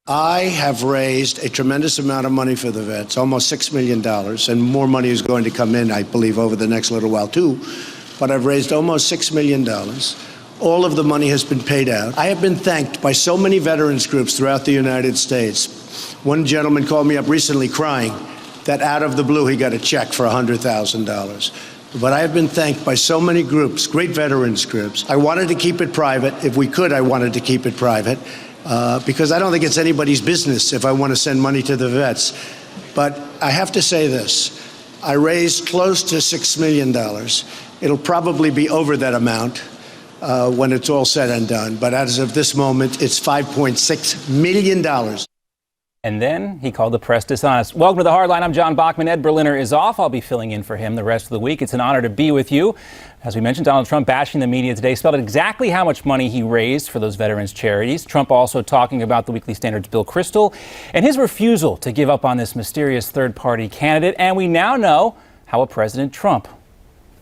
I have raised a tremendous amount of money for the vets, almost $6 million, and more money is going to come in, I believe, over the next little while, too. But I've raised almost $6 million. All of the money has been paid out. I have been thanked by so many veterans groups throughout the United States. One gentleman called me up recently crying that out of the blue he got a check for $100,000. But I have been thanked by so many groups, great veterans groups. I wanted to keep it private. If we could, I wanted to keep it private. Because I don't think it's anybody's business if I want to send money to the vets. But I have to say this. I raised close to $6 million. It'll probably be over that amount when it's all said and done. But as of this moment, it's $5.6 million. And then he called the press dishonest. Welcome to The Hardline. I'm John Bachman. Ed Berliner is off. I'll be filling in for him the rest of the week. It's an honor to be with you. As we mentioned, Donald Trump bashing the media today, spelled exactly how much money he raised for those veterans' charities. Trump also talking about the Weekly Standard's Bill Kristol and his refusal to give up on this mysterious third-party candidate. And we now know how a President Trump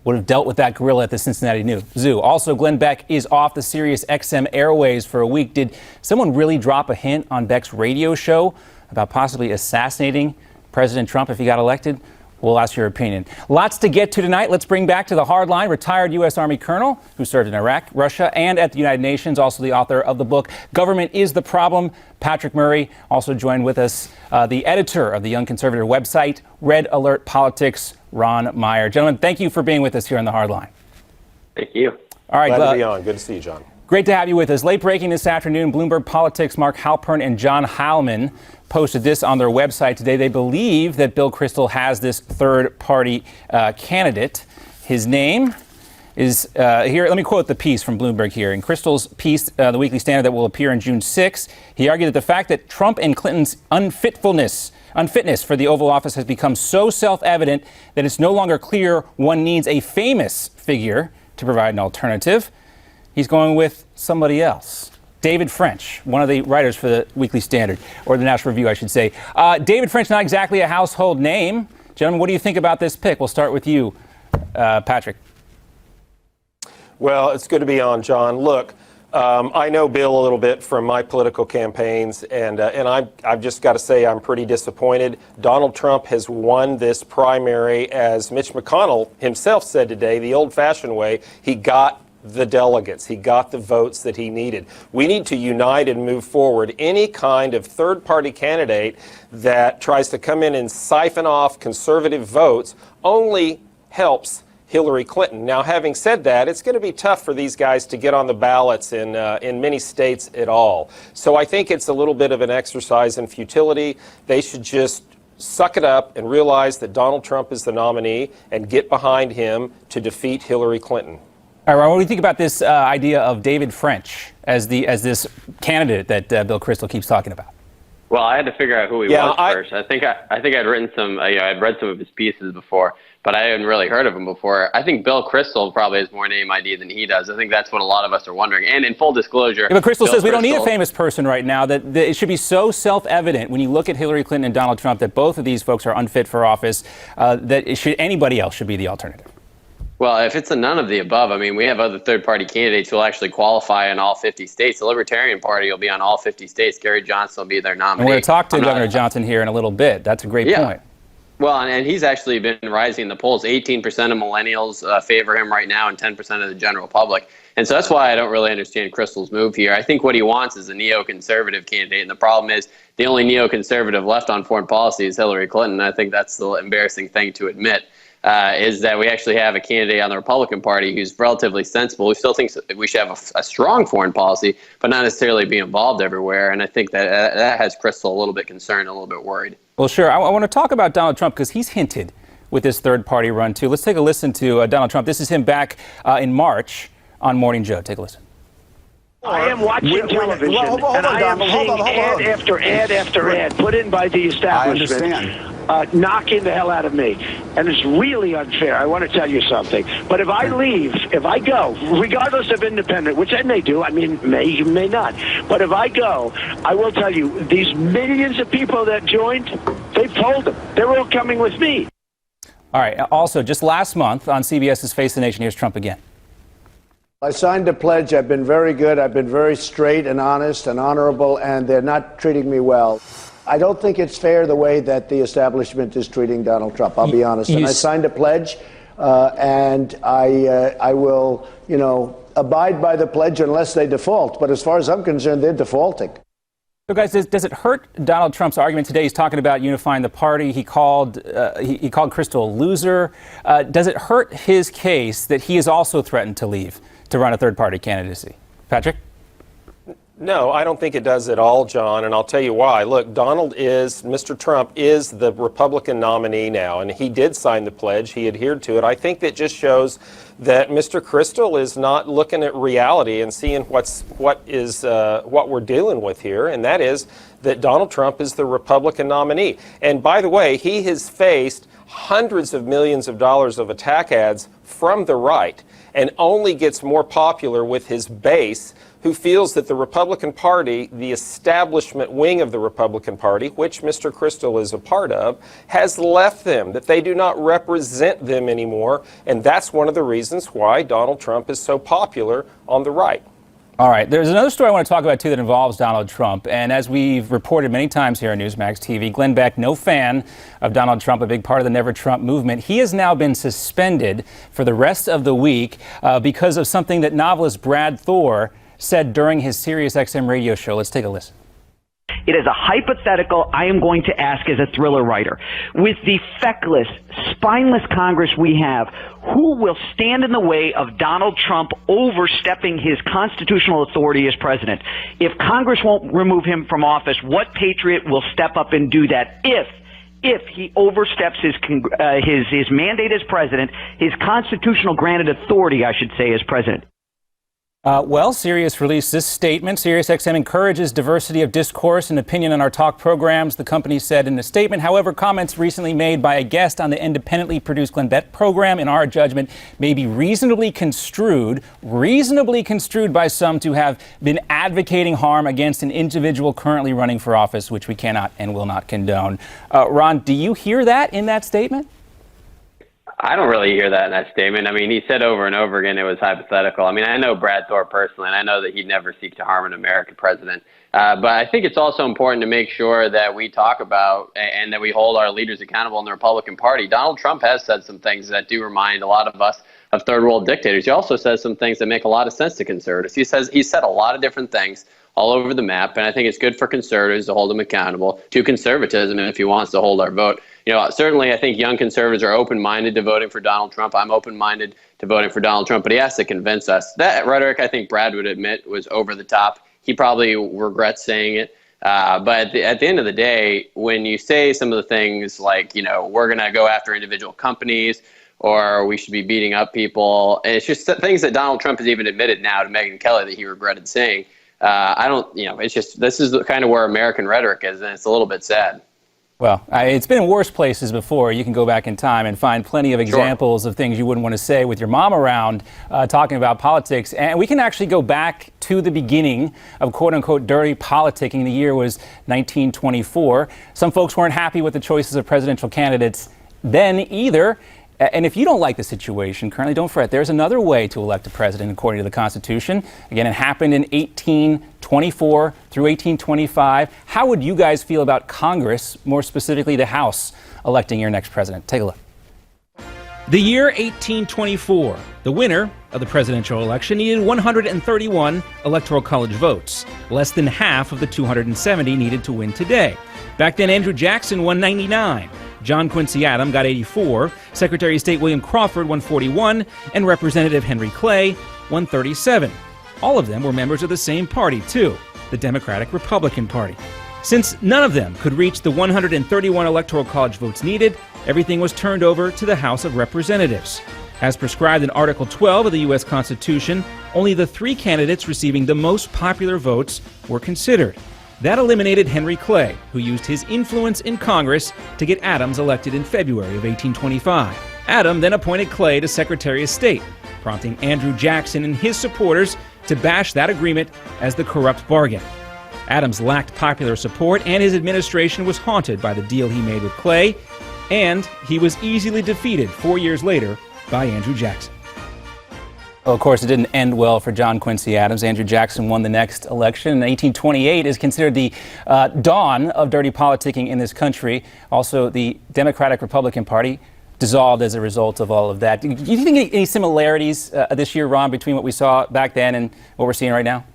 would have dealt with that gorilla at the Cincinnati Zoo. Also, Glenn Beck is off the Sirius XM airways for a week. Did someone really drop a hint on Beck's radio show about possibly assassinating President Trump if he got elected? We'll ask your opinion. Lots to get to tonight. Let's bring back to the hardline retired U.S. Army colonel who served in Iraq, Russia, and at the United Nations, also the author of the book, Government is the Problem, Patrick Murray. Also joined with us the editor of the Young Conservative website, Red Alert Politics, Ron Meyer. Gentlemen, thank you for being with us here on the hardline. Thank you. All right, glad to be on. Good to see you, John. Great to have you with us. Late breaking this afternoon, Bloomberg Politics' Mark Halpern and John Heilman posted this on their website today. They believe that Bill Kristol has this third-party candidate. His name is here. Let me quote the piece from Bloomberg here. In Kristol's piece, the Weekly Standard that will appear on June 6th, he argued that the fact that Trump and Clinton's unfitness for the Oval Office has become so self-evident that it's no longer clear one needs a famous figure to provide an alternative. He's going with somebody else. David French, one of the writers for the Weekly Standard, or the National Review, I should say. David French, not exactly a household name. Gentlemen, what do you think about this pick? We'll start with you, Patrick. Well, it's good to be on, John. Look, I know Bill a little bit from my political campaigns, and I've just got to say I'm pretty disappointed. Donald Trump has won this primary, as Mitch McConnell himself said today, the old-fashioned way. He got the delegates. He got the votes that he needed. We need to unite and move forward. Any kind of third-party candidate that tries to come in and siphon off conservative votes only helps Hillary Clinton. Now, having said that, it's going to be tough for these guys to get on the ballots in many states at all. So I think it's a little bit of an exercise in futility. They should just suck it up and realize that Donald Trump is the nominee and get behind him to defeat Hillary Clinton. All right, Ron, what do you think about this idea of David French as this candidate that Bill Kristol keeps talking about? Well, I had to figure out who he was first. I think I'd written some. I'd read some of his pieces before, but I hadn't really heard of him before. I think Bill Kristol probably has more name ID than he does. I think that's what a lot of us are wondering. And in full disclosure, but Kristol says we don't need a famous person right now. That it should be so self-evident when you look at Hillary Clinton and Donald Trump that both of these folks are unfit for office. That anybody else should be the alternative. Well, if it's a none of the above, I mean, we have other third-party candidates who will actually qualify in all 50 states. The Libertarian Party will be on all 50 states. Gary Johnson will be their nominee. And we're going to talk to Governor Johnson here in a little bit. That's a great point. Well, and he's actually been rising in the polls. 18% of millennials favor him right now and 10% of the general public. And so that's why I don't really understand Kristol's move here. I think what he wants is a neoconservative candidate. And the problem is the only neoconservative left on foreign policy is Hillary Clinton. I think that's the embarrassing thing to admit. Is that we actually have a candidate on the Republican Party who's relatively sensible, who still thinks we should have a strong foreign policy, but not necessarily be involved everywhere. And I think that has Kristol a little bit concerned, a little bit worried. Well, sure. I want to talk about Donald Trump because he's hinted with this third-party run, too. Let's take a listen to Donald Trump. This is him back in March on Morning Joe. Take a listen. I am watching television, and I am seeing ad after ad after ad put in by the establishment. Knocking the hell out of me. And it's really unfair. I want to tell you something. But if I leave, if I go, regardless of independent, which I may do, I mean, may not. But if I go, I will tell you, these millions of people that joined, they've told them. They're all coming with me. All right. Also, just last month on CBS's Face the Nation, here's Trump again. I signed a pledge. I've been very good. I've been very straight and honest and honorable, and they're not treating me well. I don't think it's fair the way that the establishment is treating Donald Trump. I'll be honest. And I signed a pledge, and I will, abide by the pledge unless they default. But as far as I'm concerned, they're defaulting. So, guys, does it hurt Donald Trump's argument today? He's talking about unifying the party. He called he called Crystal a loser. Does it hurt his case that he has also threatened to leave to run a third-party candidacy? Patrick? No, I don't think it does at all, John, and I'll tell you why. Look, Mr. Trump is the Republican nominee now, and he did sign the pledge. He adhered to it. I think that just shows that Mr. Crystal is not looking at reality and seeing what we're dealing with here, and that is that Donald Trump is the Republican nominee. And by the way, he has faced hundreds of millions of dollars of attack ads from the right and only gets more popular with his base, who feels that the Republican Party, the establishment wing of the Republican Party, which Mr. Crystal is a part of, has left them, that they do not represent them anymore. And that's one of the reasons why Donald Trump is so popular on the right. All right. There's another story I want to talk about, too, that involves Donald Trump. And as we've reported many times here on Newsmax TV, Glenn Beck, no fan of Donald Trump, a big part of the Never Trump movement. He has now been suspended for the rest of the week because of something that novelist Brad Thor said during his SiriusXM radio show. Let's take a listen. It is a hypothetical I am going to ask as a thriller writer. With the feckless, spineless Congress we have, who will stand in the way of Donald Trump overstepping his constitutional authority as president? If Congress won't remove him from office, what patriot will step up and do that if he oversteps his mandate as president, his constitutional granted authority, I should say, as president? Well, Sirius released this statement. SiriusXM encourages diversity of discourse and opinion on our talk programs, the company said in the statement. However, comments recently made by a guest on the independently produced Glenn Beck program, in our judgment, may be reasonably construed by some to have been advocating harm against an individual currently running for office, which we cannot and will not condone. Ron, do you hear that in that statement? I don't really hear that in that statement. I mean, he said over and over again it was hypothetical. I mean, I know Brad Thor personally, and I know that he'd never seek to harm an American president. But I think it's also important to make sure that we talk about and that we hold our leaders accountable in the Republican Party. Donald Trump has said some things that do remind a lot of us of third world dictators. He also says some things that make a lot of sense to conservatives. He said a lot of different things all over the map, and I think it's good for conservatives to hold him accountable to conservatism if he wants to hold our vote. Certainly I think young conservatives are open-minded to voting for Donald Trump. I'm open-minded to voting for Donald Trump, but he has to convince us. That rhetoric, I think Brad would admit, was over the top. He probably regrets saying it. But at the end of the day, when you say some of the things like, we're going to go after individual companies or we should be beating up people, it's just things that Donald Trump has even admitted now to Megyn Kelly that he regretted saying. It's just, this is kind of where American rhetoric is, and it's a little bit sad. Well, it's been in worse places before. You can go back in time and find plenty of examples of things you wouldn't want to say with your mom around talking about politics. And we can actually go back to the beginning of quote-unquote dirty politicking. The year was 1924. Some folks weren't happy with the choices of presidential candidates then either. And if you don't like the situation currently, don't fret. There's another way to elect a president according to the Constitution. Again, it happened in 1824 through 1825. How would you guys feel about Congress, more specifically the House, electing your next president? Take a look. The year 1824. The winner of the presidential election needed 131 Electoral College votes, less than half of the 270 needed to win today. Back then, Andrew Jackson won 99. John Quincy Adams got 84, Secretary of State William Crawford 141, and Representative Henry Clay 137. All of them were members of the same party, too, the Democratic-Republican Party. Since none of them could reach the 131 Electoral College votes needed, everything was turned over to the House of Representatives. As prescribed in Article 12 of the U.S. Constitution, only the 3 candidates receiving the most popular votes were considered. That eliminated Henry Clay, who used his influence in Congress to get Adams elected in February of 1825. Adams then appointed Clay to Secretary of State, prompting Andrew Jackson and his supporters to bash that agreement as the corrupt bargain. Adams lacked popular support, and his administration was haunted by the deal he made with Clay, and he was easily defeated 4 years later by Andrew Jackson. Well, of course, it didn't end well for John Quincy Adams. Andrew Jackson won the next election. And 1828 is considered the dawn of dirty politicking in this country. Also, the Democratic-Republican Party dissolved as a result of all of that. Do you think any similarities this year, Ron, between what we saw back then and what we're seeing right now?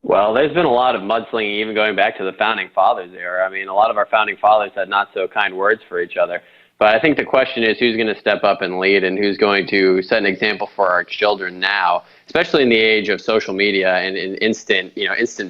Well, there's been a lot of mudslinging even going back to the Founding Fathers era. I mean, a lot of our Founding Fathers had not so kind words for each other. But I think the question is who's going to step up and lead and who's going to set an example for our children now, especially in the age of social media and instant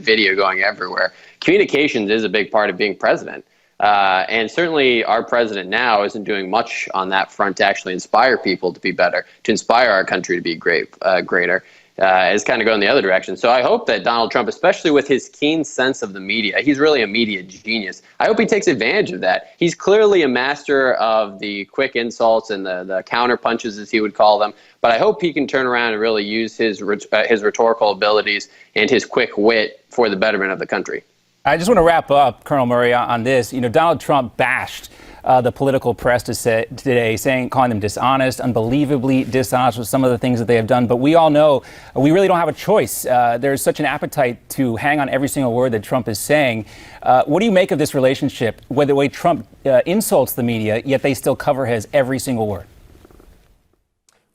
video going everywhere. Communications is a big part of being president. And certainly our president now isn't doing much on that front to actually inspire people to be better, to inspire our country to be greater. Is kind of going the other direction. So I hope that Donald Trump, especially with his keen sense of the media, he's really a media genius. I hope he takes advantage of that. He's clearly a master of the quick insults and the counter punches, as he would call them. But I hope he can turn around and really use his rhetorical abilities and his quick wit for the betterment of the country. I just want to wrap up, Colonel Murray, on this. You know, Donald Trump bashed the political press today, calling them dishonest, unbelievably dishonest with some of the things that they have done. But we all know we really don't have a choice. There's such an appetite to hang on every single word that Trump is saying. What do you make of this relationship, where the way Trump insults the media, yet they still cover his every single word?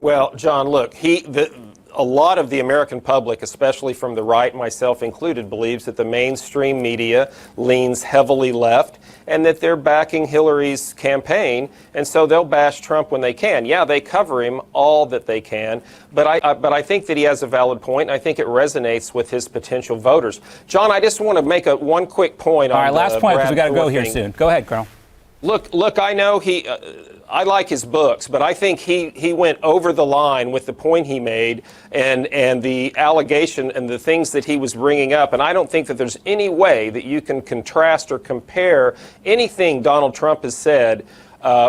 Well, John, look, a lot of the American public, especially from the right, myself included, believes that the mainstream media leans heavily left and that they're backing Hillary's campaign, and so they'll bash Trump when they can. Yeah, they cover him all that they can, but I think that he has a valid point, and I think it resonates with his potential voters. John, I just want to make one quick point on the All right, last point, because we got to go here thing. soon. Go ahead, Colonel. Look, I know I like his books, but I think he went over the line with the point he made and the allegation and the things that he was bringing up. And I don't think that there's any way that you can contrast or compare anything Donald Trump has said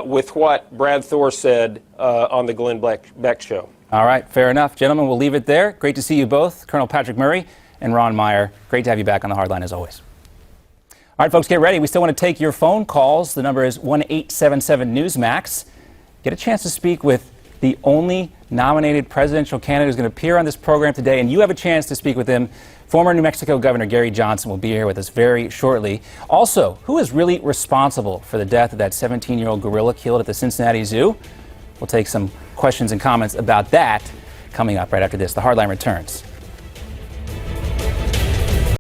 with what Brad Thor said on the Glenn Beck show. All right, fair enough. Gentlemen, we'll leave it there. Great to see you both, Colonel Patrick Murray and Ron Meyer. Great to have you back on the Hardline as always. All right, folks, get ready. We still want to take your phone calls. The number is 1-877-NEWSMAX. Get a chance to speak with the only nominated presidential candidate who's going to appear on this program today, and you have a chance to speak with him. Former New Mexico Governor Gary Johnson will be here with us very shortly. Also, who is really responsible for the death of that 17-year-old gorilla killed at the Cincinnati Zoo? We'll take some questions and comments about that coming up right after this. The Hardline returns.